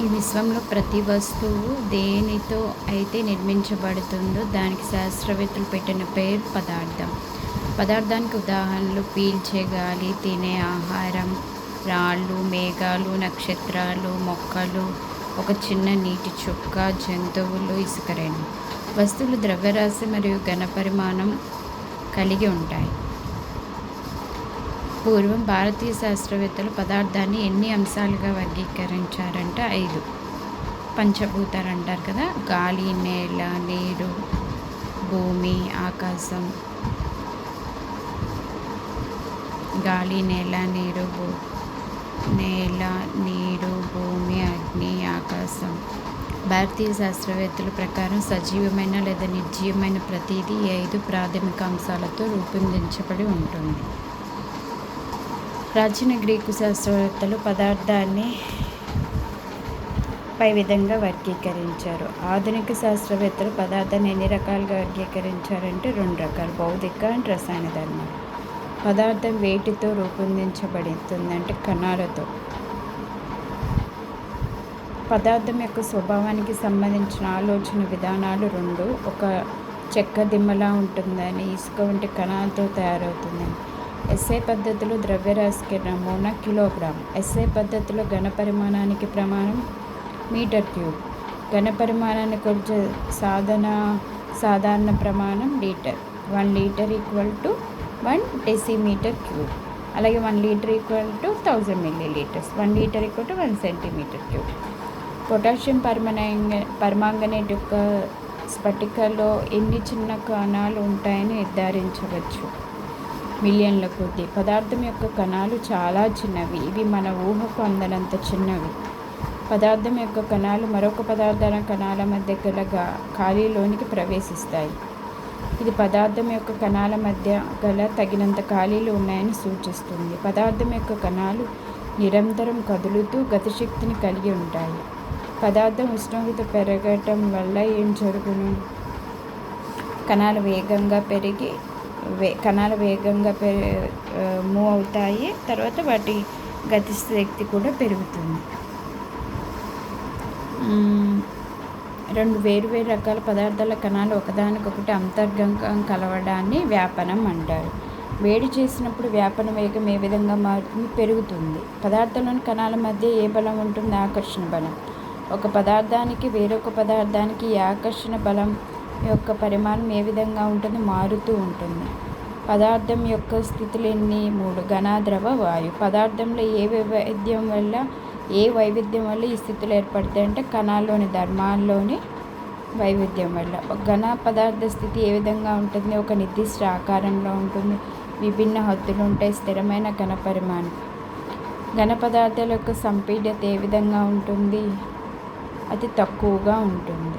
ఈ విశ్వంలో ప్రతి వస్తువు దేనితో అయితే నిర్మించబడుతుందో దానికి శాస్త్రవేత్తలు పెట్టిన పేరు పదార్థం. పదార్థానికి ఉదాహరణలు పీల్చే గాలి, తినే ఆహారం, రాళ్ళు, మేఘాలు, నక్షత్రాలు, మొక్కలు, ఒక చిన్న నీటి చుక్క, జంతువులు, ఇసుకరేణి. వస్తువులు ద్రవ్యరాశి మరియు ఘనపరిమాణం కలిగి ఉంటాయి. పూర్వం భారతీయ శాస్త్రవేత్తలు పదార్థాన్ని ఎన్ని అంశాలుగా వర్గీకరించారంటే 5 పంచభూతాలు అంటారు కదా. గాలి, నేల, నీరు, భూమి, ఆకాశం. గాలి, నేల, నీరు, భూమి, అగ్ని, ఆకాశం. భారతీయ శాస్త్రవేత్తల ప్రకారం సజీవమైన లేదా నిర్జీవమైన ప్రతిదీ ఈ 5 ప్రాథమిక అంశాలతో రూపొందించబడి ఉంటుంది. ప్రాచీన గ్రీకు శాస్త్రవేత్తలు పదార్థాన్ని పై విధంగా వర్గీకరించారు. ఆధునిక శాస్త్రవేత్తలు పదార్థాన్ని ఎన్ని రకాలుగా వర్గీకరించారంటే 2 రకాలు: భౌతిక అండ్ రసాయన ధర్మాలు. పదార్థం వేటితో రూపొందించబడుతుంది అంటే కణాలతో. పదార్థం యొక్క స్వభావానికి సంబంధించిన ఆలోచన విధానాలు 2. ఒక చెక్క దిమ్మలా ఉంటుందని, ఇసుక వంటి కణాలతో తయారవుతుందని. ఎస్ఐ పద్ధతిలో ద్రవ్యరాశికి నమూనా కిలోగ్రామ్. ఎస్ఐ పద్ధతిలో ఘనపరిమాణానికి ప్రమాణం మీటర్ క్యూబ్. ఘనపరిమాణాన్ని కొలిచే సాధారణ ప్రమాణం లీటర్. 1 litre = 1 decimetre cube. అలాగే 1 litre = 1000 millilitres. 1 litre = 1 centimetre cube. Potassium permanganate యొక్క స్ఫటికలో ఎన్ని చిన్న కణాలు ఉంటాయని నిర్ధారించవచ్చు. మిలియన్ల కొద్దీ. పదార్థం యొక్క కణాలు చాలా చిన్నవి. ఇవి మన ఊహకు అందనంత చిన్నవి. పదార్థం యొక్క కణాలు మరొక పదార్థాల కణాల మధ్య ఖాళీలోనికి ప్రవేశిస్తాయి. ఇది పదార్థం యొక్క కణాల మధ్య తగినంత ఖాళీలు ఉన్నాయని సూచిస్తుంది. పదార్థం యొక్క కణాలు నిరంతరం కదులుతూ గతిశక్తిని కలిగి ఉంటాయి. పదార్థం ఉష్ణోగ్రత పెరగటం వల్ల ఏం జరుగును? కణాలు వేగంగా మూవ్ అవుతాయి. తర్వాత వాటి గతిశక్తి కూడా పెరుగుతుంది. 2 వేర్వేరు రకాల పదార్థాల కణాలు ఒకదానికొకటి అంతర్గతంగా కలవడాన్ని వ్యాపనం అంటారు. వేడి చేసినప్పుడు వ్యాపన వేగం ఏ విధంగా మారుతుంది? పెరుగుతుంది. పదార్థంలోని కణాల మధ్య ఏ బలం ఉంటుంది? ఆకర్షణ బలం. ఒక పదార్థానికి వేరొక పదార్థానికి ఈ ఆకర్షణ బలం యొక్క పరిమాణం ఏ విధంగా ఉంటుంది? మారుతూ ఉంటుంది. పదార్థం యొక్క స్థితులు ఎన్ని? 3: ఘన, ద్రవ, వాయు. పదార్థంలో ఏ వైవిధ్యం వల్ల ఈ స్థితులు ఏర్పడతాయి అంటే కణాల్లోని ధర్మాల్లోని వైవిధ్యం వల్ల. ఘన పదార్థ స్థితి ఏ విధంగా ఉంటుంది? ఒక నిర్దిష్ట ఆకారంలో ఉంటుంది. విభిన్న హద్దులు ఉంటాయి. స్థిరమైన ఘన పరిమాణం. ఘన పదార్థాల యొక్క సంపీడ్యత ఏ విధంగా ఉంటుంది? అతి తక్కువగా ఉంటుంది.